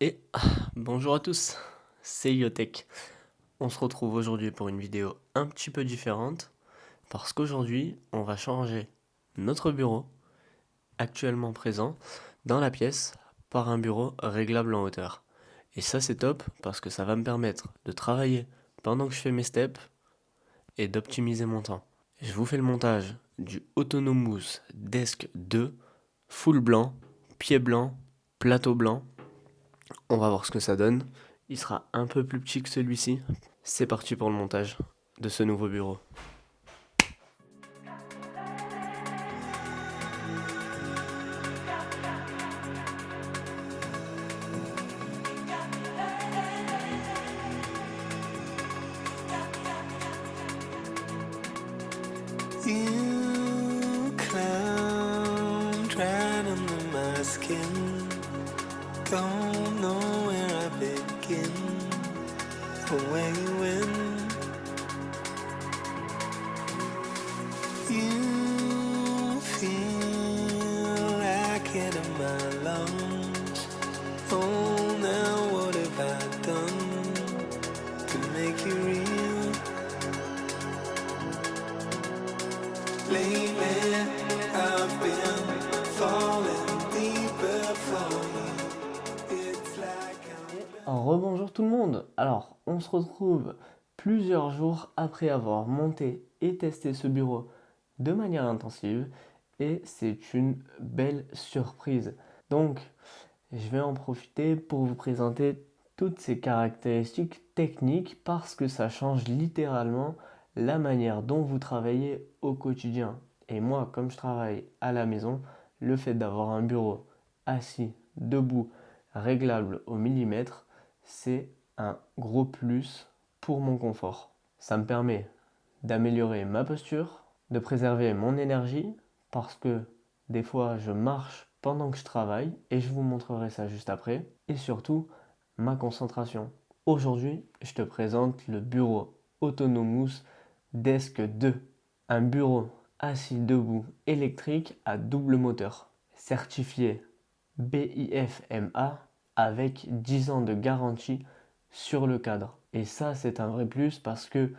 Et bonjour à tous, c'est Iotech. On se retrouve aujourd'hui pour une vidéo un petit peu différente parce qu'aujourd'hui on va changer notre bureau actuellement présent dans la pièce par un bureau réglable en hauteur. Et ça c'est top parce que ça va me permettre de travailler pendant que je fais mes steps et d'optimiser mon temps. Je vous fais le montage du Autonomous Desk 2, full blanc, pied blanc, plateau blanc. On va voir ce que ça donne. Il sera un peu plus petit que celui-ci. C'est parti pour le montage de ce nouveau bureau. You climbed right under my skin. Don't know where I begin or where you end. You feel like it in my lungs. Oh, now what have I done to make you real? Lately, I've been falling deeper for you. It's like Rebonjour tout le monde. Alors, on se retrouve plusieurs jours après avoir monté et testé ce bureau de manière intensive et c'est une belle surprise. Donc, je vais en profiter pour vous présenter toutes ces caractéristiques techniques parce que ça change littéralement la manière dont vous travaillez au quotidien. Et moi, comme je travaille à la maison, le fait d'avoir un bureau assis, debout, réglable au millimètre, c'est un gros plus pour mon confort. Ça me permet d'améliorer ma posture, de préserver mon énergie parce que des fois je marche pendant que je travaille et je vous montrerai ça juste après et surtout ma concentration. Aujourd'hui, je te présente le bureau Autonomous Desk 2, un bureau assis debout électrique à double moteur, certifié BIFMA avec 10 ans de garantie sur le cadre. Et ça, c'est un vrai plus parce que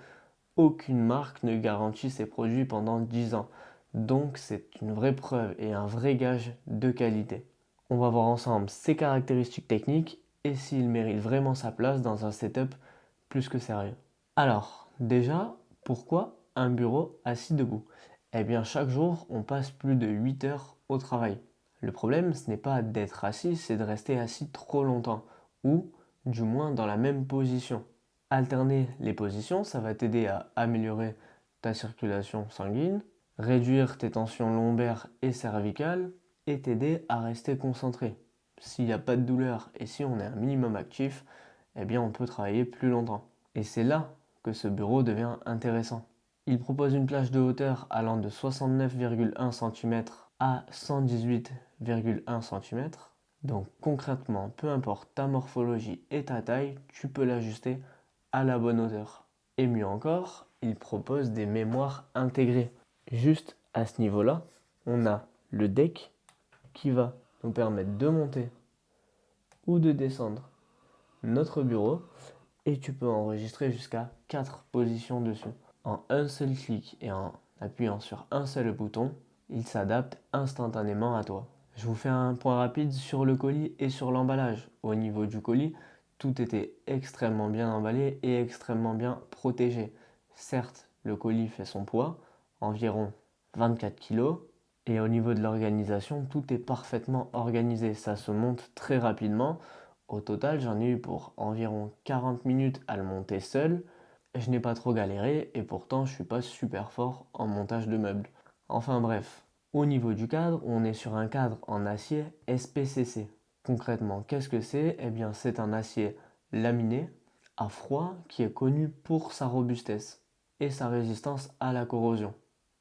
aucune marque ne garantit ses produits pendant 10 ans. Donc c'est une vraie preuve et un vrai gage de qualité. On va voir ensemble ses caractéristiques techniques et s'il mérite vraiment sa place dans un setup plus que sérieux. Alors, déjà, pourquoi un bureau assis debout? Eh bien, chaque jour, on passe plus de 8 heures au travail. Le problème, ce n'est pas d'être assis, c'est de rester assis trop longtemps, ou du moins dans la même position. Alterner les positions, ça va t'aider à améliorer ta circulation sanguine, réduire tes tensions lombaires et cervicales, et t'aider à rester concentré. S'il n'y a pas de douleur et si on est un minimum actif, eh bien on peut travailler plus longtemps. Et c'est là que ce bureau devient intéressant. Il propose une plage de hauteur allant de 69,1 cm à 118,1 cm. Donc concrètement, peu importe ta morphologie et ta taille, tu peux l'ajuster à la bonne hauteur. Et mieux encore, il propose des mémoires intégrées. Juste à ce niveau-là, on a le deck qui va nous permettre de monter ou de descendre notre bureau et tu peux enregistrer jusqu'à 4 positions dessus. En un seul clic et en appuyant sur un seul bouton, il s'adapte instantanément à toi. Je vous fais un point rapide sur le colis et sur l'emballage. Au niveau du colis, tout était extrêmement bien emballé et extrêmement bien protégé. Certes, le colis fait son poids, environ 24 kg, et au niveau de l'organisation, tout est parfaitement organisé. Ça se monte très rapidement. Au total, j'en ai eu pour environ 40 minutes à le monter seul. Je n'ai pas trop galéré et pourtant je suis pas super fort en montage de meubles. Enfin bref, au niveau du cadre, on est sur un cadre en acier SPCC. Concrètement, qu'est-ce que c'est? Eh bien, c'est un acier laminé à froid qui est connu pour sa robustesse et sa résistance à la corrosion.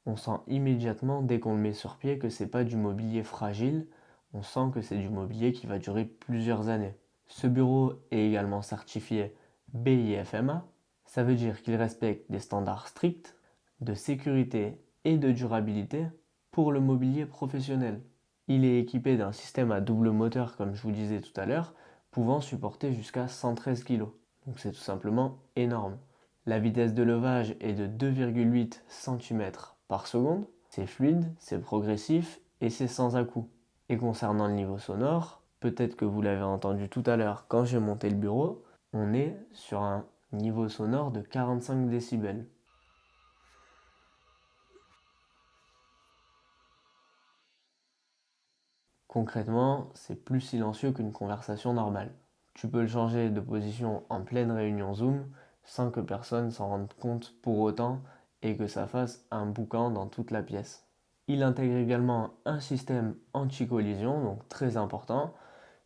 On sent immédiatement dès qu'on le met sur pied que c'est pas du mobilier fragile, on sent que c'est du mobilier qui va durer plusieurs années. Ce bureau est également certifié BIFMA, ça veut dire qu'il respecte des standards stricts de sécurité et de durabilité pour le mobilier professionnel. Il est équipé d'un système à double moteur comme je vous disais tout à l'heure pouvant supporter jusqu'à 113 kg. Donc c'est tout simplement énorme. La vitesse de levage est de 2,8 cm par seconde. C'est fluide, c'est progressif et c'est sans à-coups. Et concernant le niveau sonore, peut-être que vous l'avez entendu tout à l'heure quand j'ai monté le bureau, on est sur un niveau sonore de 45 décibels. Concrètement, c'est plus silencieux qu'une conversation normale. Tu peux le changer de position en pleine réunion Zoom sans que personne s'en rende compte pour autant et que ça fasse un boucan dans toute la pièce. Il intègre également un système anti-collision, donc très important.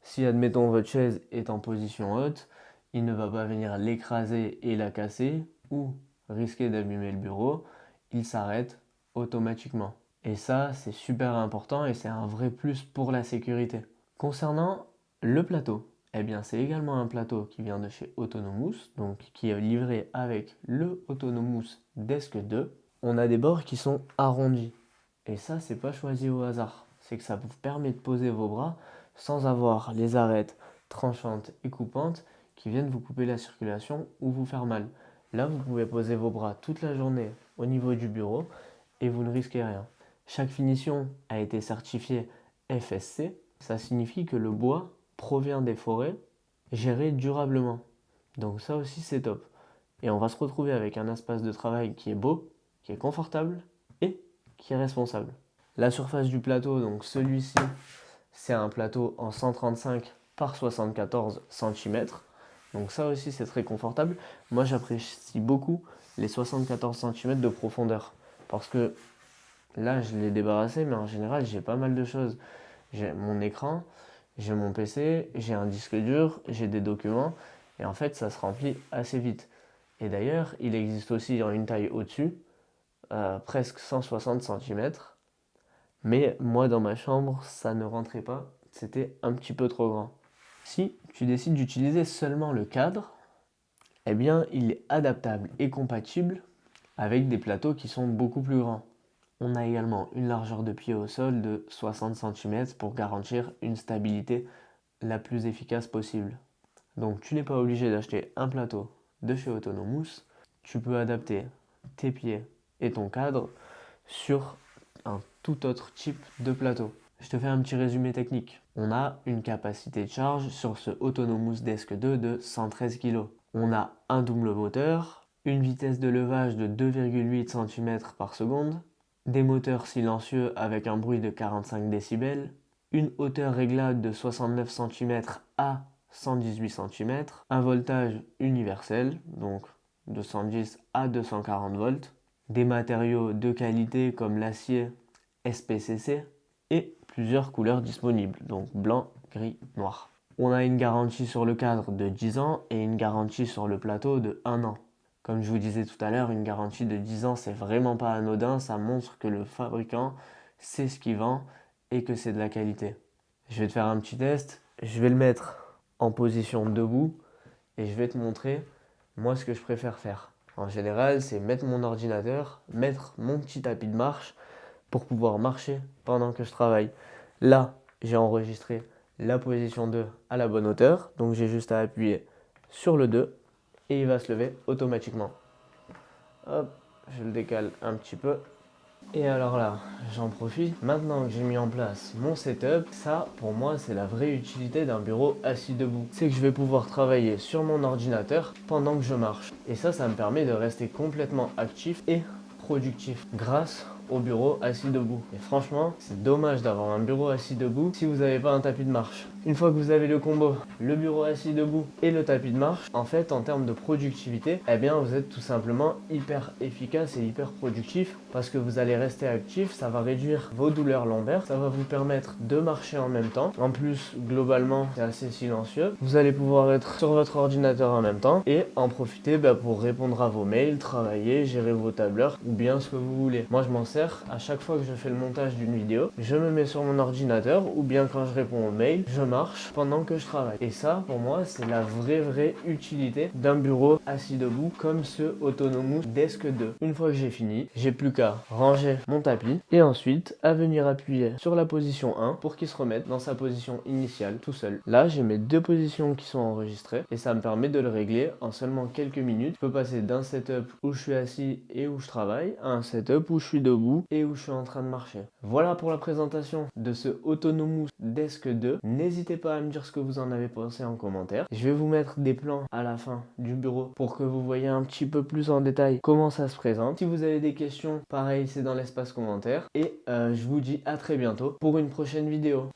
Si admettons votre chaise est en position haute, il ne va pas venir l'écraser et la casser ou risquer d'abîmer le bureau, il s'arrête automatiquement. Et ça, c'est super important et c'est un vrai plus pour la sécurité. Concernant le plateau, eh bien c'est également un plateau qui vient de chez Autonomous, donc qui est livré avec le Autonomous Desk 2. On a des bords qui sont arrondis. Et ça, c'est pas choisi au hasard. C'est que ça vous permet de poser vos bras sans avoir les arêtes tranchantes et coupantes qui viennent vous couper la circulation ou vous faire mal. Là, vous pouvez poser vos bras toute la journée au niveau du bureau et vous ne risquez rien. Chaque finition a été certifiée FSC. Ça signifie que le bois provient des forêts gérées durablement. Donc ça aussi, c'est top. Et on va se retrouver avec un espace de travail qui est beau, qui est confortable et qui est responsable. La surface du plateau, donc celui-ci, c'est un plateau en 135 par 74 cm. Donc ça aussi, c'est très confortable. Moi, j'apprécie beaucoup les 74 cm de profondeur. Parce que là, je l'ai débarrassé, mais en général, j'ai pas mal de choses. J'ai mon écran, j'ai mon PC, j'ai un disque dur, j'ai des documents. Et en fait, ça se remplit assez vite. Et d'ailleurs, il existe aussi en une taille au-dessus, presque 160 cm. Mais moi, dans ma chambre, ça ne rentrait pas. C'était un petit peu trop grand. Si tu décides d'utiliser seulement le cadre, eh bien, il est adaptable et compatible avec des plateaux qui sont beaucoup plus grands. On a également une largeur de pied au sol de 60 cm pour garantir une stabilité la plus efficace possible. Donc tu n'es pas obligé d'acheter un plateau de chez Autonomous, tu peux adapter tes pieds et ton cadre sur un tout autre type de plateau. Je te fais un petit résumé technique. On a une capacité de charge sur ce Autonomous Desk 2 de 113 kg. On a un double moteur, une vitesse de levage de 2,8 cm par seconde, des moteurs silencieux avec un bruit de 45 décibels, une hauteur réglable de 69 cm à 118 cm, un voltage universel, donc de 110 à 240 volts, des matériaux de qualité comme l'acier SPCC et plusieurs couleurs disponibles, donc blanc, gris, noir. On a une garantie sur le cadre de 10 ans et une garantie sur le plateau de 1 an. Comme je vous disais tout à l'heure, une garantie de 10 ans, c'est vraiment pas anodin, ça montre que le fabricant sait ce qu'il vend et que c'est de la qualité. Je vais te faire un petit test, je vais le mettre en position debout et je vais te montrer moi ce que je préfère faire. En général, c'est mettre mon ordinateur, mettre mon petit tapis de marche pour pouvoir marcher pendant que je travaille. Là, j'ai enregistré la position 2 à la bonne hauteur, donc j'ai juste à appuyer sur le 2 et il va se lever automatiquement. Hop, je le décale un petit peu. Et alors là, j'en profite. Maintenant que j'ai mis en place mon setup, ça pour moi c'est la vraie utilité d'un bureau assis debout. C'est que je vais pouvoir travailler sur mon ordinateur pendant que je marche. Et ça me permet de rester complètement actif et productif grâce au bureau assis debout. Et franchement, c'est dommage d'avoir un bureau assis debout si vous n'avez pas un tapis de marche. Une fois que vous avez le combo, le bureau assis debout et le tapis de marche, en fait, en termes de productivité, eh bien, vous êtes tout simplement hyper efficace et hyper productif parce que vous allez rester actif, ça va réduire vos douleurs lombaires, ça va vous permettre de marcher en même temps. En plus, globalement, c'est assez silencieux. Vous allez pouvoir être sur votre ordinateur en même temps et en profiter pour répondre à vos mails, travailler, gérer vos tableurs ou bien ce que vous voulez. Moi, je m'en sers sert à chaque fois que je fais le montage d'une vidéo. Je me mets sur mon ordinateur ou bien quand je réponds aux mails, je marche pendant que je travaille. Et ça, pour moi, c'est la vraie utilité d'un bureau assis debout comme ce Autonomous Desk 2. Une fois que j'ai fini, j'ai plus qu'à ranger mon tapis et ensuite à venir appuyer sur la position 1 pour qu'il se remette dans sa position initiale tout seul. Là, j'ai mes deux positions qui sont enregistrées et ça me permet de le régler en seulement quelques minutes. Je peux passer d'un setup où je suis assis et où je travaille à un setup où je suis debout et où je suis en train de marcher. Voilà pour la présentation de ce Autonomous Desk 2. N'hésitez pas à me dire ce que vous en avez pensé en commentaire. Je vais vous mettre des plans à la fin du bureau pour que vous voyez un petit peu plus en détail comment ça se présente. Si vous avez des questions, pareil, c'est dans l'espace commentaire. Et je vous dis à très bientôt pour une prochaine vidéo.